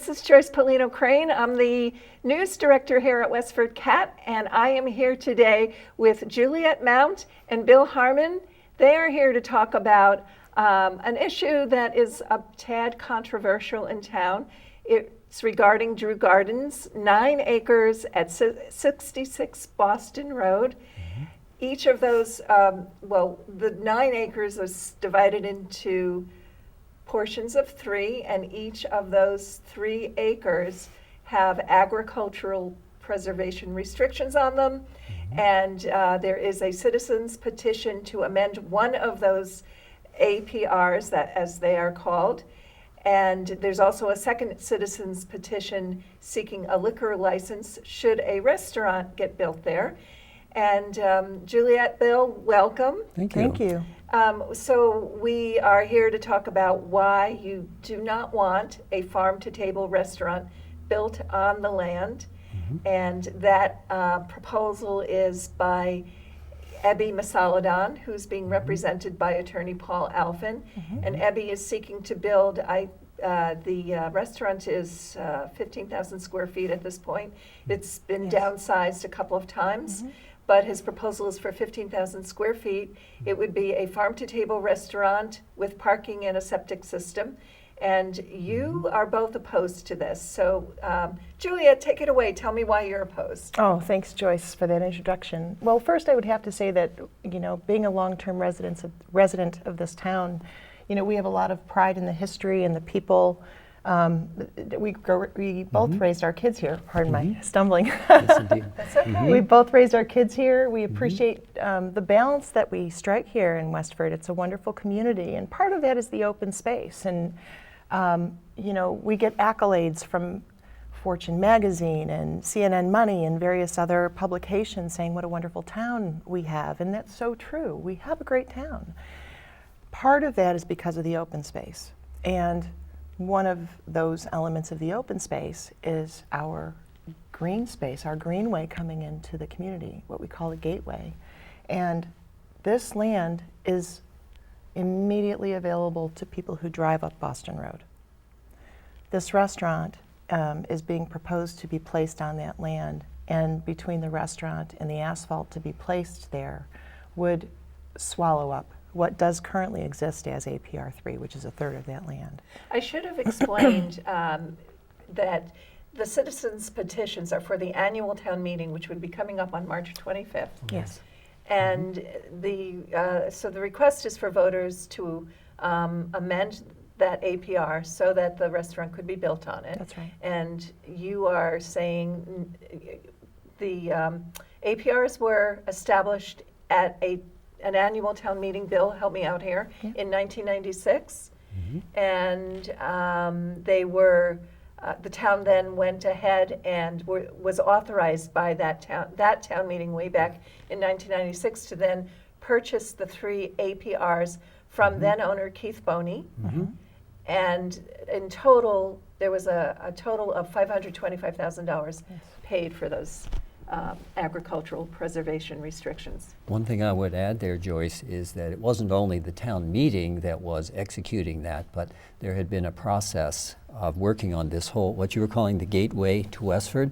This is Joyce Polino Crane. I'm the news director here at Westford Cat, and I am here today with Juliet Mount and Bill Harmon. They are here to talk about an issue that is a tad controversial in town. It's regarding Drew Gardens, 9 acres at 66 Boston Road. Each of those, the 9 acres is divided into portions of 3, and each of those 3 acres have agricultural preservation restrictions on them. And there is a citizen's petition to amend one of those APRs, that as they are called. And there's also a second citizen's petition seeking a liquor license should a restaurant get built there. And Juliet, Bill, welcome. Thank you. Thank you. So we are here to talk about why you do not want a farm-to-table restaurant built on the land. And that proposal is by Ebby Masaladon, who's being represented by attorney Paul Alphin. And Ebby is seeking to build, the restaurant is 15,000 square feet at this point. It's been downsized a couple of times. But his proposal is for 15,000 square feet. It would be a farm-to-table restaurant with parking and a septic system. And you are both opposed to this. So, Julia, take it away. Tell me why you're opposed. Oh, thanks, Joyce, for that introduction. Well, first I would have to say that, being a long-term resident of this town, we have a lot of pride in the history and the people. We both raised our kids here. Pardon my stumbling. Yes, indeed. That's okay. We both raised our kids here. We appreciate the balance that we strike here in Westford. It's a wonderful community, and part of that is the open space. And we get accolades from Fortune magazine and CNN Money and various other publications saying what a wonderful town we have, and that's so true. We have a great town. Part of that is because of the open space, and one of those elements of the open space is our green space, our greenway coming into the community, what we call a gateway. And this land is immediately available to people who drive up Boston Road. This restaurant is being proposed to be placed on that land, and between the restaurant and the asphalt to be placed there would swallow up what does currently exist as APR 3, which is a third of that land. I should have explained that the citizens' petitions are for the annual town meeting, which would be coming up on March 25th. Yes. And so the request is for voters to amend that APR so that the restaurant could be built on it. That's right. And you are saying the APRs were established at an annual town meeting, Bill, help me out here, in 1996. And they were, the town then went ahead and was authorized by that town meeting way back in 1996 to then purchase the 3 APRs from then owner Keith Boney. And in total, there was a total of $525,000 paid for those agricultural preservation restrictions. One thing I would add there, Joyce, is that it wasn't only the town meeting that was executing that, but there had been a process of working on this whole, what you were calling the gateway to Westford,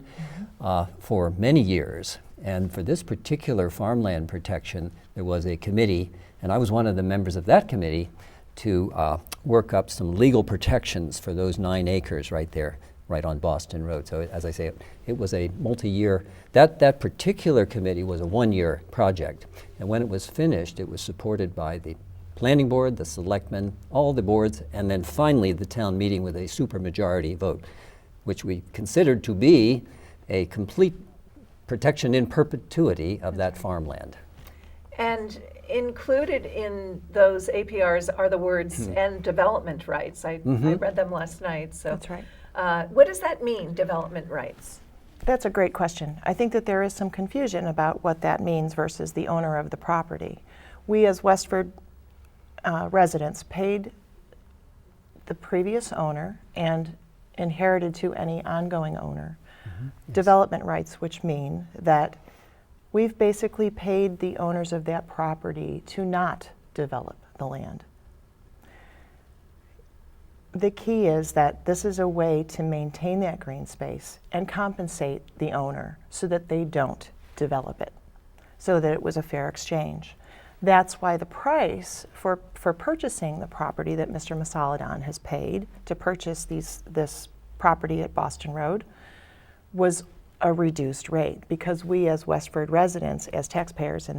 for many years. And for this particular farmland protection, there was a committee, and I was one of the members of that committee, to work up some legal protections for those 9 acres right there, right on Boston Road. So as I say, it was a multi-year, that particular committee was a 1-year project. And when it was finished, it was supported by the planning board, the selectmen, all the boards, and then finally the town meeting with a supermajority vote, which we considered to be a complete protection in perpetuity of that farmland. And included in those APRs are the words and development rights. I read them last night. So That's right. What does that mean, development rights? That's a great question. I think that there is some confusion about what that means versus the owner of the property. We as Westford residents paid the previous owner and inherited to any ongoing owner development rights, which mean that we've basically paid the owners of that property to not develop the land. the key is that this is a way to maintain that green space and compensate the owner so that they don't develop it, so that it was a fair exchange. That's why the price for purchasing the property that Mr. Masaladon has paid to purchase this property at Boston Road was a reduced rate, because we as Westford residents, as taxpayers in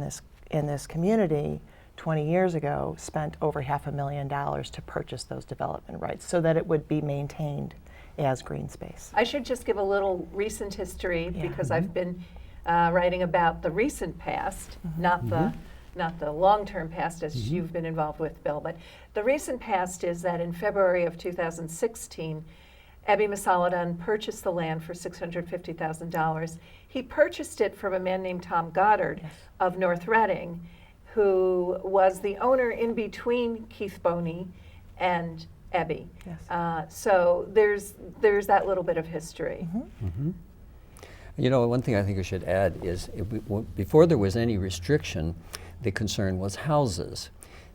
this community, 20 years ago spent over $500,000 to purchase those development rights so that it would be maintained as green space. I should just give a little recent history Yeah. because I've been writing about the recent past, not the long-term past as you've been involved with, Bill. But the recent past is that in February of 2016, Abby Masaladon purchased the land for $650,000. He purchased it from a man named Tom Goddard of North Reading, who was the owner in between Keith Boney and Abby. Yes. So there's that little bit of history. You know, one thing I think we should add is before there was any restriction, the concern was houses,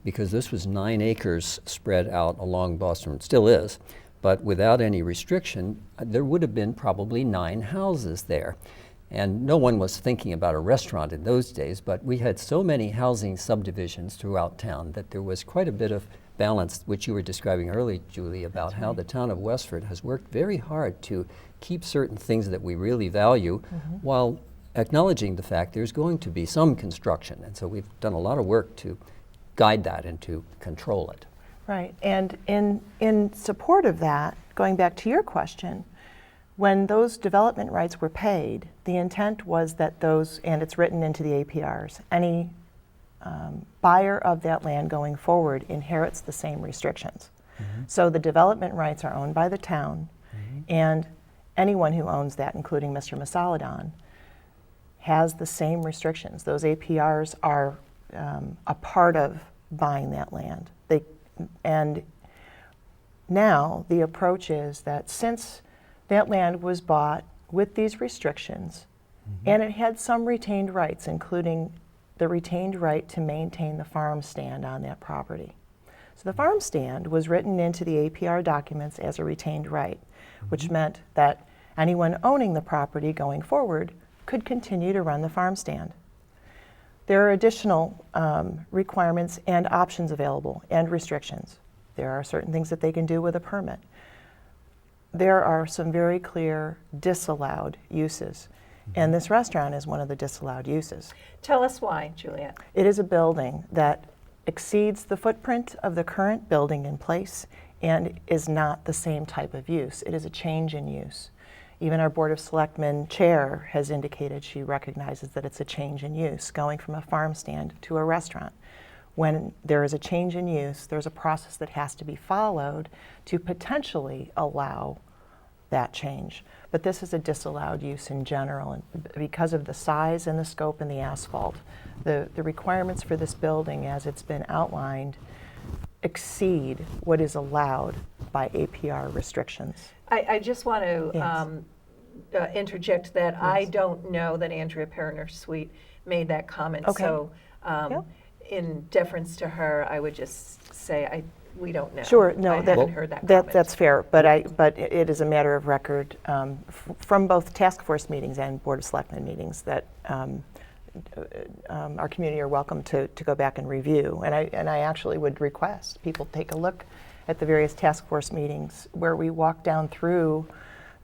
because this was 9 acres spread out along Boston, still is, but without any restriction, there would have been probably 9 houses there. And no one was thinking about a restaurant in those days, but we had so many housing subdivisions throughout town that there was quite a bit of balance, which you were describing earlier, Julie, about how the town of Westford has worked very hard to keep certain things that we really value while acknowledging the fact there's going to be some construction. And so we've done a lot of work to guide that and to control it. Right, and in support of that, going back to your question, when those development rights were paid, the intent was that those, and it's written into the APRs, any buyer of that land going forward inherits the same restrictions. So the development rights are owned by the town, and anyone who owns that, including Mr. Masaladon, has the same restrictions. Those APRs are a part of buying that land. And now the approach is that since that land was bought with these restrictions, and it had some retained rights, including the retained right to maintain the farm stand on that property. So the farm stand was written into the APR documents as a retained right, which meant that anyone owning the property going forward could continue to run the farm stand. There are additional requirements and options available and restrictions. There are certain things that they can do with a permit. There are some very clear disallowed uses, and this restaurant is one of the disallowed uses. Tell us why, Juliet. It is a building that exceeds the footprint of the current building in place and is not the same type of use. It is a change in use. Even our Board of Selectmen chair has indicated she recognizes that it's a change in use, going from a farm stand to a restaurant. When there is a change in use, there's a process that has to be followed to potentially allow that change. But this is a disallowed use in general, and because of the size and the scope and the asphalt, the requirements for this building as it's been outlined exceed what is allowed by APR restrictions. I just want to Yes. interject that I don't know that Andrea Perriner-Sweet made that comment. Okay. So Yeah. in deference to her, I would just say we don't know. Sure, no, I haven't heard that comment. that's fair, but it is a matter of record from both task force meetings and Board of Selectmen meetings that our community are welcome to go back and review. And I actually would request people take a look at the various task force meetings where we walk down through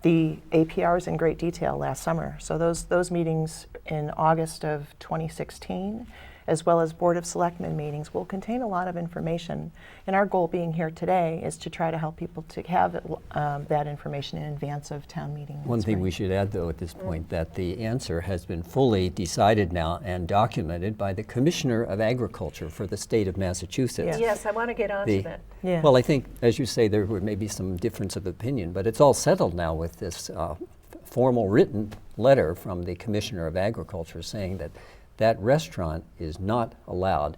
the APRs in great detail last summer. So those meetings in August of 2016, as well as Board of Selectmen meetings, will contain a lot of information. And our goal being here today is to try to help people to have that information in advance of town meeting. in One thing spring. we should add, though, at this point, that the answer has been fully decided now and documented by the Commissioner of Agriculture for the state of Massachusetts. Yes. Yes, I want to get on to The- that. Yeah. Well, I think, as you say, there were maybe some difference of opinion, but it's all settled now with this formal written letter from the Commissioner of Agriculture saying that that restaurant is not allowed.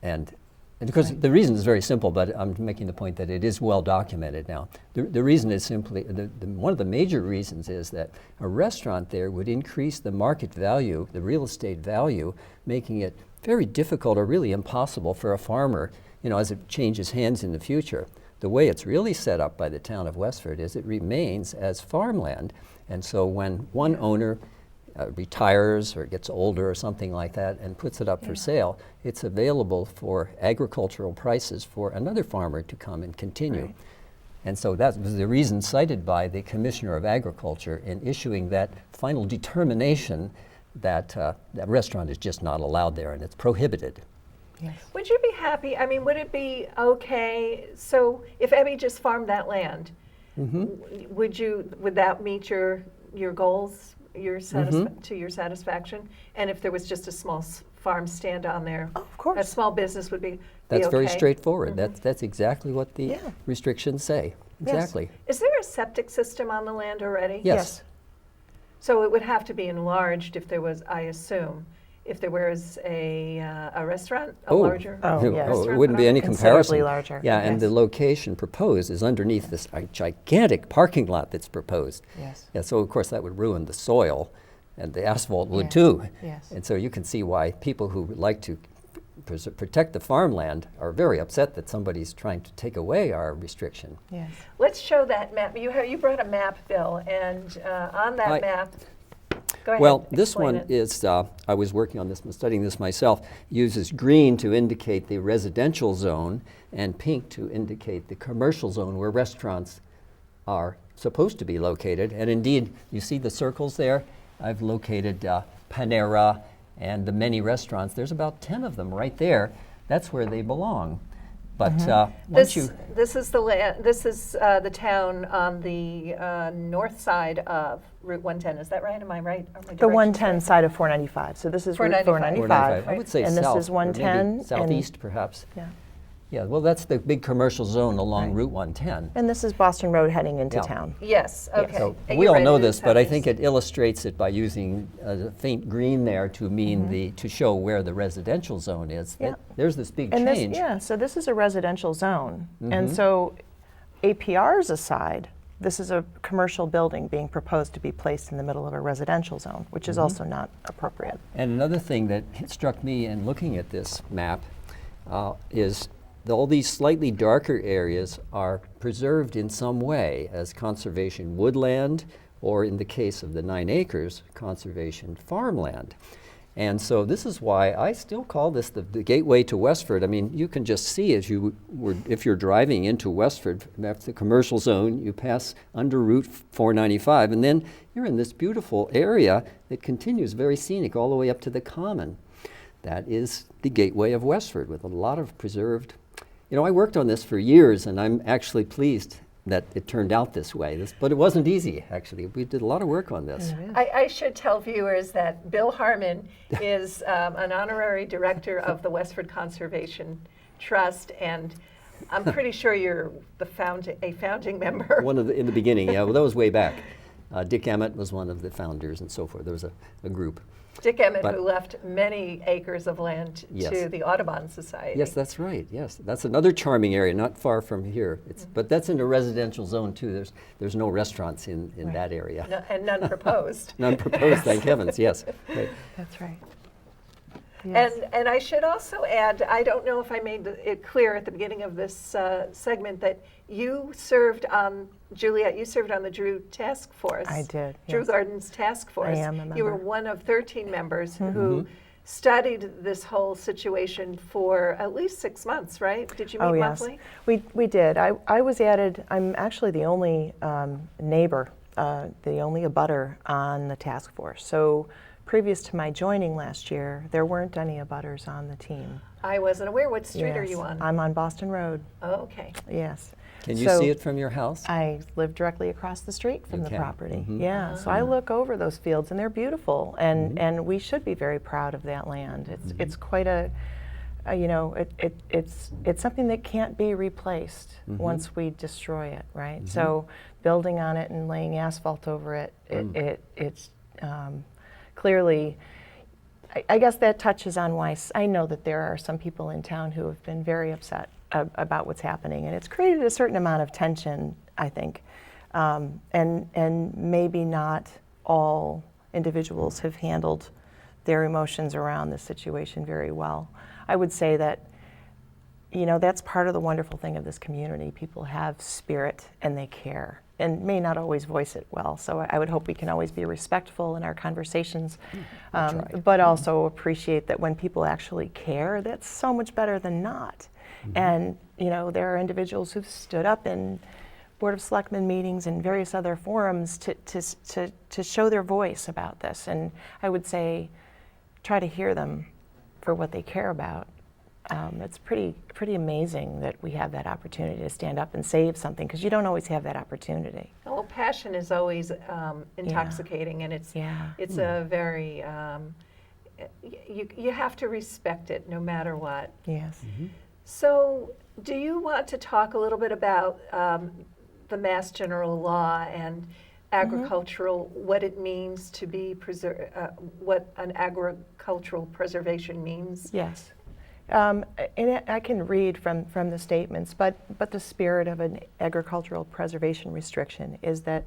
And because the reason is very simple, but I'm making the point that it is well documented now. The reason is simply, one of the major reasons is that a restaurant there would increase the market value, the real estate value, making it very difficult or really impossible for a farmer, as it changes hands in the future. The way it's really set up by the town of Westford is it remains as farmland. And so when one owner retires or gets older or something like that and puts it up for sale, it's available for agricultural prices for another farmer to come and continue. Right. And so that was the reason cited by the Commissioner of Agriculture in issuing that final determination that that restaurant is just not allowed there and it's prohibited. Yes. Would you be happy, I mean, would it be okay, so if Ebby just farmed that land, would that meet your goals, to your satisfaction? And if there was just a small farm stand on there? Oh, of course. A small business would be That's okay? very straightforward. That's exactly what the Yeah. restrictions say. Yes. Exactly. Is there a septic system on the land already? Yes. So it would have to be enlarged if there was, I assume, if there was a restaurant, a larger Oh, yes. restaurant it wouldn't be any Considerably comparison. larger, Yeah, and yes. the location proposed is underneath this gigantic parking lot that's proposed. Yes. Yeah, so of course that would ruin the soil, and the asphalt would Yes. too. Yes. And so you can see why people who would like to protect the farmland are very upset that somebody's trying to take away our restriction. Yes. Let's show that map. You brought a map, Bill, and on that map, go ahead. Well, this explain one it. is, I was working on this, studying this myself, uses green to indicate the residential zone and pink to indicate the commercial zone where restaurants are supposed to be located. And indeed, you see the circles there? I've located Panera and the many restaurants. There's about 10 of them right there. That's where they belong. But once you... This is the town on the north side of Route 110. Is that right? Am I right? Are my The directions 110 right? side of 495. So this is Route 495. 495. I would say And south, this is or maybe 110. southeast perhaps. Yeah. Yeah, well, that's the big commercial zone along Right. Route 110. And this is Boston Road heading into Yeah. town. Yes, okay. So And we you're all right, know it is this, but I think southeast. it illustrates it by using a faint green there to mean to show where the residential zone is. Yeah. There's this big And change. so this is a residential zone. And so APRs aside, this is a commercial building being proposed to be placed in the middle of a residential zone, which is also not appropriate. And another thing that struck me in looking at this map is all these slightly darker areas are preserved in some way as conservation woodland, or in the case of the 9 acres, conservation farmland. And so this is why I still call this the gateway to Westford. I mean, you can just see if you're driving into Westford, that's the commercial zone, you pass under Route 495, and then you're in this beautiful area that continues very scenic all the way up to the Common. That is the gateway of Westford with a lot of preserved. You know, I worked on this for years, and I'm actually pleased that it turned out this way. But it wasn't easy, actually. We did a lot of work on this. I should tell viewers that Bill Harmon is an honorary director of the Westford Conservation Trust, and I'm pretty sure you're a founding member. One of in the beginning, yeah. Well, that was way back. Dick Emmett was one of the founders, and so forth. There was a group. Dick Emmett, But- who left many acres of land Yes. to the Audubon Society. Yes, that's right. Yes, that's another charming area, not far from here. But that's in a residential zone too. There's no restaurants in that area. No, and none proposed. None proposed, thank heavens. Yes. Right. That's right. Yes. And I should also add, I don't know if I made it clear at the beginning of this segment that you served on, Juliet, you served on the Drew Task Force. I did, Drew yes. Gardens Task Force. am a You were member. one of 13 members who studied this whole situation for at least 6 months, right? Did you meet Oh, yes. monthly? We did. I was added, I'm actually the only neighbor, the only abutter on the task force. So previous to my joining last year, there weren't any abutters on the team. I wasn't aware. What street are Yes. you on? I'm on Boston Road, Oh, okay. yes. Can you So see it from your house? I live directly across the street from You the can. property. Mhm. Yeah, so I look over those fields, and they're beautiful, and we should be very proud of that land. It's quite a you know, it's something that can't be replaced once we destroy it, right? So building on it and laying asphalt over it, it's clearly. I guess that touches on why I know that there are some people in town who have been very upset about what's happening, and it's created a certain amount of tension, I think, and maybe not all individuals have handled their emotions around this situation very well. I would say that you know, that's part of the wonderful thing of this community. People have spirit and they care and may not always voice it well. So I would hope we can always be respectful in our conversations, but also appreciate that when people actually care, that's so much better than not. And, you know, there are individuals who've stood up in Board of Selectmen meetings and various other forums to show their voice about this. And I would say, try to hear them for what they care about. It's pretty amazing that we have that opportunity to stand up and save something, because you don't always have that opportunity. Well, passion is always intoxicating, and it's a very you have to respect it no matter what. Yes. So, do you want to talk a little bit about the Mass General Law and agricultural, what it means to be what an agricultural preservation means? Yes. And I can read from the statements, but the spirit of an agricultural preservation restriction is that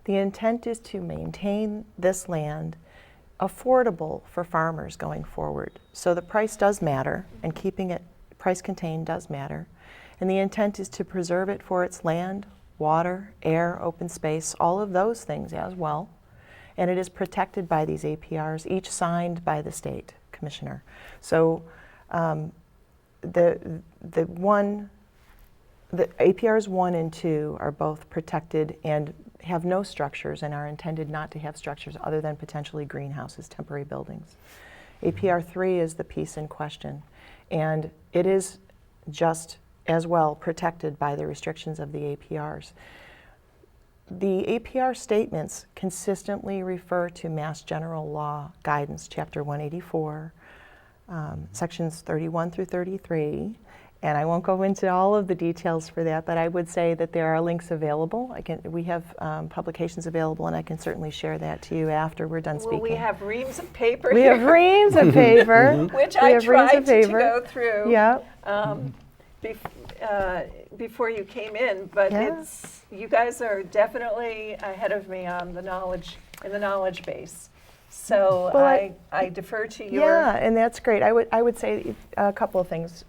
the intent is to maintain this land affordable for farmers going forward. So the price does matter, and keeping it price contained does matter. And the intent is to preserve it for its land, water, air, open space, all of those things as well. And it is protected by these APRs, each signed by the state commissioner. So the APRs 1 and 2 are both protected and have no structures and are intended not to have structures other than potentially greenhouses, temporary buildings. APR 3 is the piece in question, and it is just as well protected by the restrictions of the APRs. The APR statements consistently refer to Mass General Law Guidance, Chapter 184, sections 31 through 33, and I won't go into all of the details for that, but I would say that there are links available. We have publications available, and I can certainly share that to you after we're done speaking. Well, we have reams of paper We here, have reams of paper. which We I have reams tried of to paper. go through Yeah. before you came in, but Yeah. you guys are definitely ahead of me on the knowledge base. So Well, I defer to your. Yeah, and that's great. I would say a couple of things.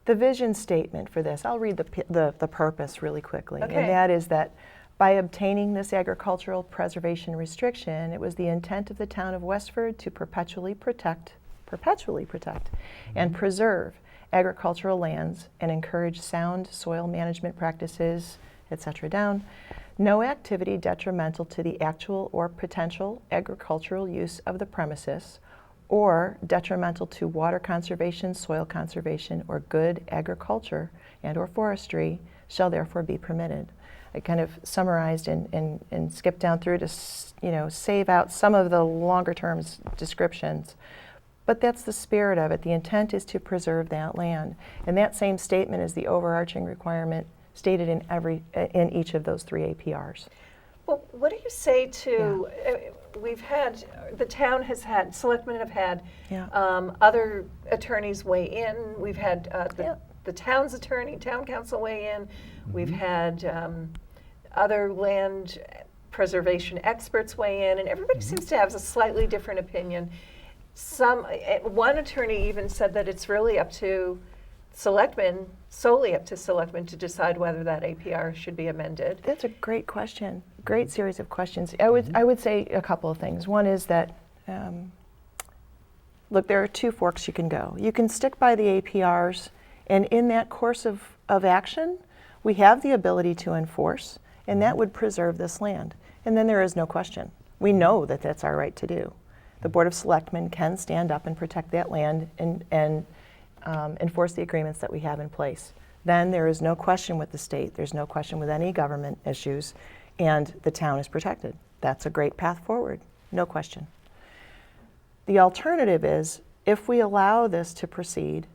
The vision statement for this, I'll read the purpose really quickly. Okay. And that is that by obtaining this agricultural preservation restriction, it was the intent of the town of Westford to perpetually protect and preserve agricultural lands and encourage sound soil management practices, etc. down. No activity detrimental to the actual or potential agricultural use of the premises or detrimental to water conservation, soil conservation, or good agriculture and or forestry shall therefore be permitted. I kind of summarized and skipped down through to save out some of the longer term descriptions. But that's the spirit of it. The intent is to preserve that land. And that same statement is the overarching requirement stated in each of those 3 APRs. Well, what do you say to, the town has had, selectmen have had other attorneys weigh in. We've had the town's attorney, town council weigh in. We've had other land preservation experts weigh in, and everybody seems to have a slightly different opinion. One attorney even said that it's really up to selectmen, solely up to selectmen, to decide whether that APR should be amended. That's a great question. Great series of questions. I would say a couple of things. One is that, look, there are 2 forks you can go. You can stick by the APRs, and in that course of action, we have the ability to enforce, and that would preserve this land. And then there is no question. We know that that's our right to do. The Board of Selectmen can stand up and protect that land and enforce the agreements that we have in place. Then there is no question with the state, there's no question with any government issues, and the town is protected. That's a great path forward, no question. The alternative is, if we allow this to proceed,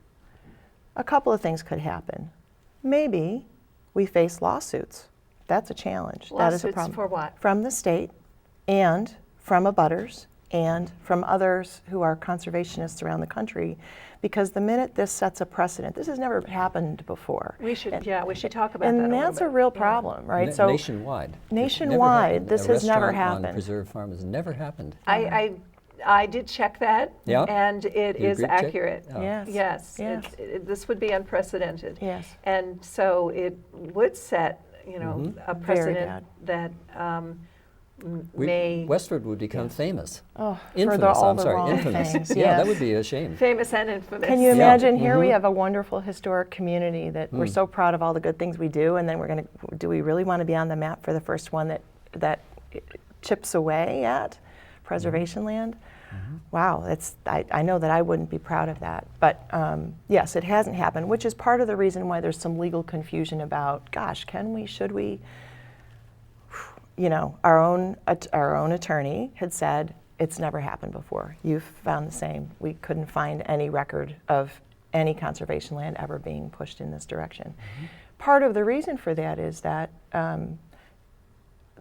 a couple of things could happen. Maybe we face lawsuits. That's a challenge. That is a problem. Lawsuits for what? From the state and from abutters and from others who are conservationists around the country, because the minute this sets a precedent, this has never happened before. We should talk about that And a little that's a bit. real problem, right? So nationwide. Nationwide, this has never A restaurant happened. on preserved farm has never happened. I I did check that, Yeah? and it You is agreed to check? accurate. Oh. Yes. Yes, Yes. this would be unprecedented. Yes. And so it would set, you know, a Very precedent bad. that may Westford would become Yes. famous. Oh, Infamous, all I'm the sorry, wrong infamous. things. Yeah, that yes. would be a shame. famous and infamous. Can you Yeah. imagine? Here we Mhm. have a wonderful historic community that we're so proud of all the good things we do, and then we're going to. Do we really want to be on the map for the first one that chips away at preservation land? Wow, I know that I wouldn't be proud of that. But yes, it hasn't happened, which is part of the reason why there's some legal confusion about, gosh, can we, should we? You know, our own attorney had said it's never happened before. You've found the same. We couldn't find any record of any conservation land ever being pushed in this direction. Part of the reason for that is that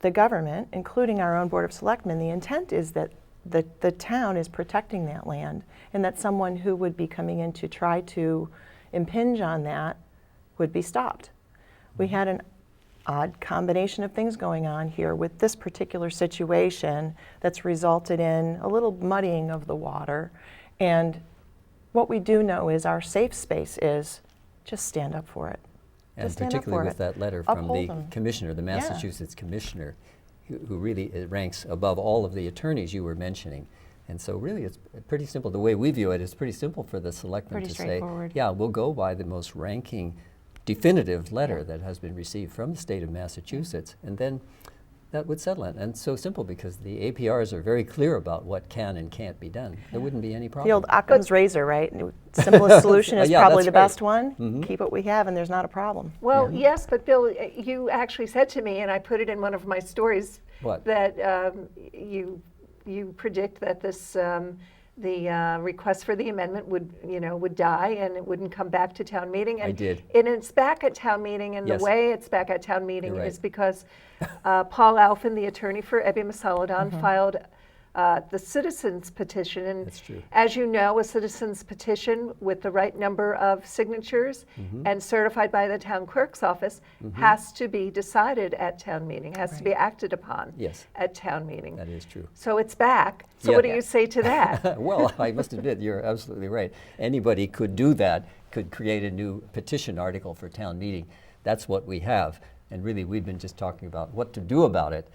the government, including our own Board of Selectmen, the intent is that the town is protecting that land, and that someone who would be coming in to try to impinge on that would be stopped. We had an odd combination of things going on here with this particular situation that's resulted in a little muddying of the water. And what we do know is our safe space is just stand up for it. And Just stand up particularly for with it. that letter from Uphold the them. commissioner, the Massachusetts commissioner, who really ranks above all of the attorneys you were mentioning. And so really it's pretty simple. The way we view it is pretty simple for the selectmen Pretty to say, straightforward. yeah, we'll go by the most ranking definitive letter that has been received from the state of Massachusetts, and then that would settle it. And so simple because the APRs are very clear about what can and can't be done. There wouldn't be any problem. The old Occam's razor, right? Simplest solution is Yeah, probably that's the right. best one. Keep what we have, and there's not a problem. Well, yes, but Bill, you actually said to me, and I put it in one of my stories, What? that you predict that this the request for the amendment would die and it wouldn't come back to town meeting. And I did. And it's back at town meeting, and Yes. the way it's back at town meeting You're right. is because Paul Alphin, the attorney for Ebby Masaladon, filed the citizens petition. And That's true. as you know, a citizens petition with the right number of signatures and certified by the town clerk's office has to be decided at town meeting, has to be acted upon Yes. at town meeting. That is true. So it's back. So Yeah. what do you say to that? Well, I must admit, you're absolutely right. Anybody could do that, could create a new petition article for town meeting. That's what we have. And really, we've been just talking about what to do about it.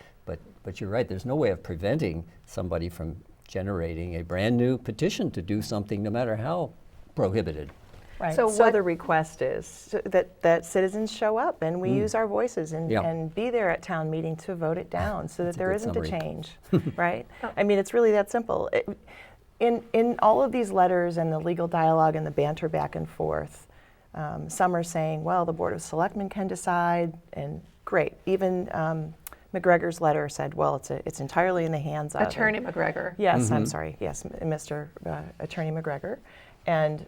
But you're right, there's no way of preventing somebody from generating a brand new petition to do something, no matter how prohibited. Right. So So what- the request is that citizens show up and we use our voices Yeah. and be there at town meeting to vote it down so that That's a there good isn't summary. a change, right? I mean, it's really that simple. In all of these letters and the legal dialogue and the banter back and forth, some are saying, well, the Board of Selectmen can decide, and great. Even McGregor's letter said, well, it's entirely in the hands of Attorney McGregor. Yes, I'm sorry. Yes, Mr. Attorney McGregor. And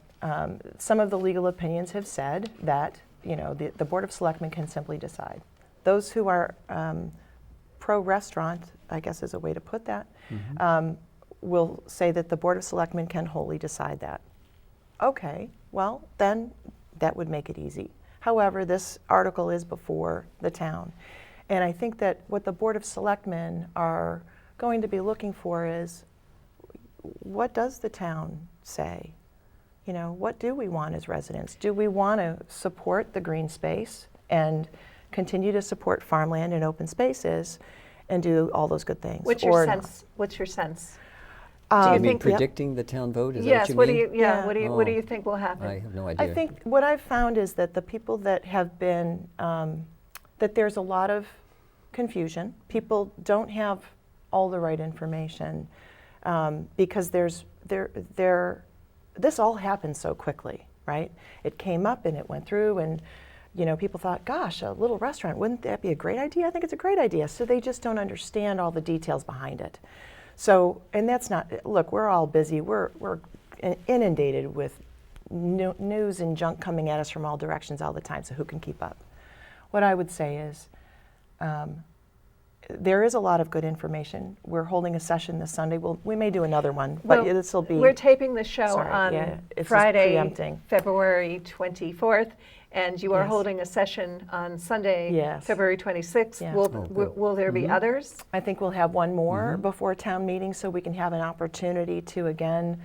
some of the legal opinions have said that, the Board of Selectmen can simply decide. Those who are pro-restaurant, I guess is a way to put that, will say that the Board of Selectmen can wholly decide that. Okay, well, then that would make it easy. However, this article is before the town. And I think that what the Board of Selectmen are going to be looking for is, what does the town say? What do we want as residents? Do we want to support the green space and continue to support farmland and open spaces and do all those good things? What's your or not? sense? What's your sense? Do you mean think- predicting the town vote? Is Yes. that What what do you you? mean? Yeah. Yeah. What do Oh. you think will happen? I have no idea. I think what I've found is that the people that have been, that there's a lot of confusion. People don't have all the right information because this all happened so quickly, right? It came up and it went through, and people thought, gosh, a little restaurant, wouldn't that be a great idea? I think it's a great idea. So they just don't understand all the details behind it. So, and that's not, look, we're all busy. We're inundated with news and junk coming at us from all directions all the time, so who can keep up? What I would say is, there is a lot of good information. We're holding a session this Sunday. We may do another one, but Well, this will be. We're taping the show Sorry, on yeah, it's just Friday, preempting. February 24th, And you are Yes. holding a session on Sunday, Yes. February 26th. Yeah. Will there be others? I think we'll have one more before town meeting, so we can have an opportunity to, again,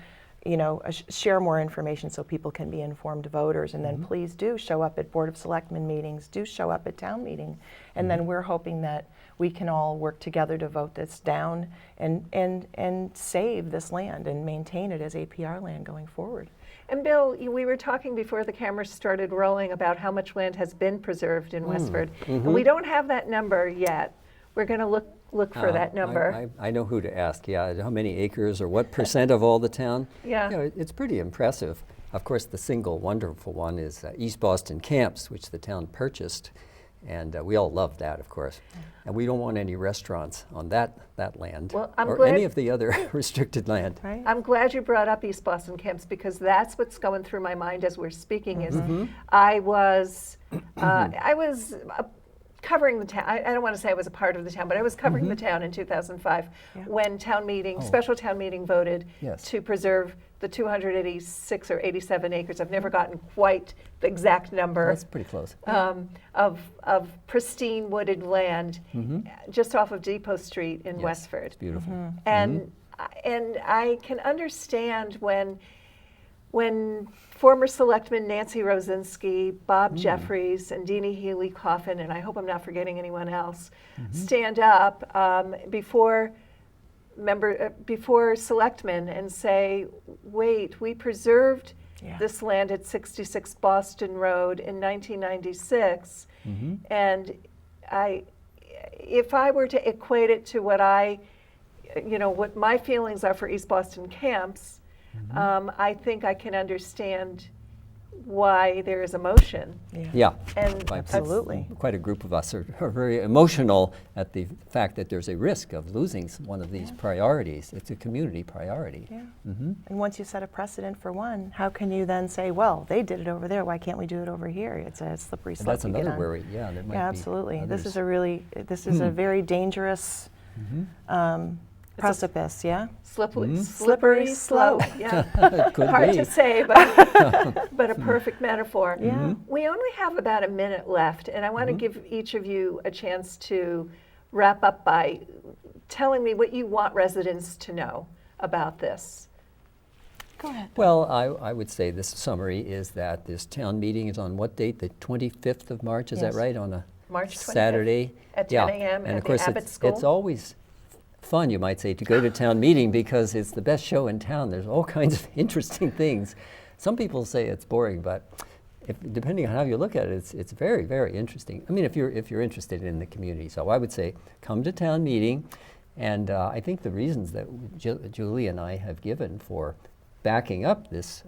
share more information so people can be informed voters. And then please do show up at Board of Selectmen meetings, do show up at town meeting. And then we're hoping that we can all work together to vote this down and save this land and maintain it as APR land going forward. And Bill, we were talking before the cameras started rolling about how much land has been preserved in Westford. And we don't have that number yet. We're going to look for that number. I know who to ask, yeah, how many acres or what percent of all the town? Yeah. It's pretty impressive. Of course, the single wonderful one is East Boston Camps, which the town purchased, and we all love that, of course. And we don't want any restaurants on that land, Well, I'm or glad- any of the other restricted land. Right? I'm glad you brought up East Boston Camps, because that's what's going through my mind as we're speaking. Is I was covering the town. I don't want to say I was a part of the town, but I was covering the town in 2005 when town meeting, special town meeting, voted Yes. to preserve the 286 or 87 acres. I've never gotten quite the exact number. That's pretty close. Of pristine wooded land just off of Depot Street in Yes, Westford. It's beautiful. And I can understand when former selectmen Nancy Rosinski, Bob Jeffries, and Deanie Healy Coffin, and I hope I'm not forgetting anyone else, stand up before selectmen and say, wait, we preserved Yeah. this land at 66 Boston Road in 1996, and if I were to equate it to what what my feelings are for East Boston Camps, I think I can understand why there is emotion. Yeah. And Absolutely. Quite a group of us are very emotional at the fact that there's a risk of losing one of these priorities. It's a community priority. Yeah. And once you set a precedent for one, how can you then say, well, they did it over there, why can't we do it over here? It's a slippery And slope that's to get another on. worry. Yeah, there might Yeah, be absolutely. This others. is a very dangerous precipice, yeah? slippery slope. Yeah. Could Hard be. to say, but a perfect metaphor. Yeah. We only have about a minute left, and I want to give each of you a chance to wrap up by telling me what you want residents to know about this. Go ahead. Well, I would say this summary is that this town meeting is on what date? The 25th of March, is Yes. that right? On a March 25th Saturday? at Yeah. 10 a.m. And at of the course, Abbott it's School. always fun, you might say, to go to town meeting because it's the best show in town. There's all kinds of interesting things. Some people say it's boring, but depending on how you look at it, it's very, very interesting. I mean, if you're interested in the community. So I would say come to town meeting, and I think the reasons that Julie and I have given for backing up this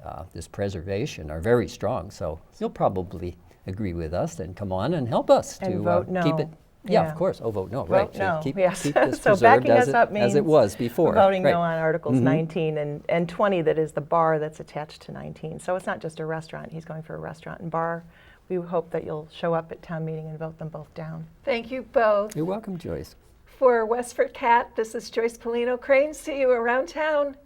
preservation are very strong. So you'll probably agree with us and come on and help us And to vote no. keep it. Yeah, Yeah. of course. Oh, vote no. Right. Vote no, Keep, yes. keep this So preserved backing as us up as it means was before. Voting right. no on Articles 19 and 20, that is the bar that's attached to 19. So it's not just a restaurant. He's going for a restaurant and bar. We hope that you'll show up at town meeting and vote them both down. Thank you both. You're welcome, Joyce. For Westford Cat, this is Joyce Polino Crane. See you around town.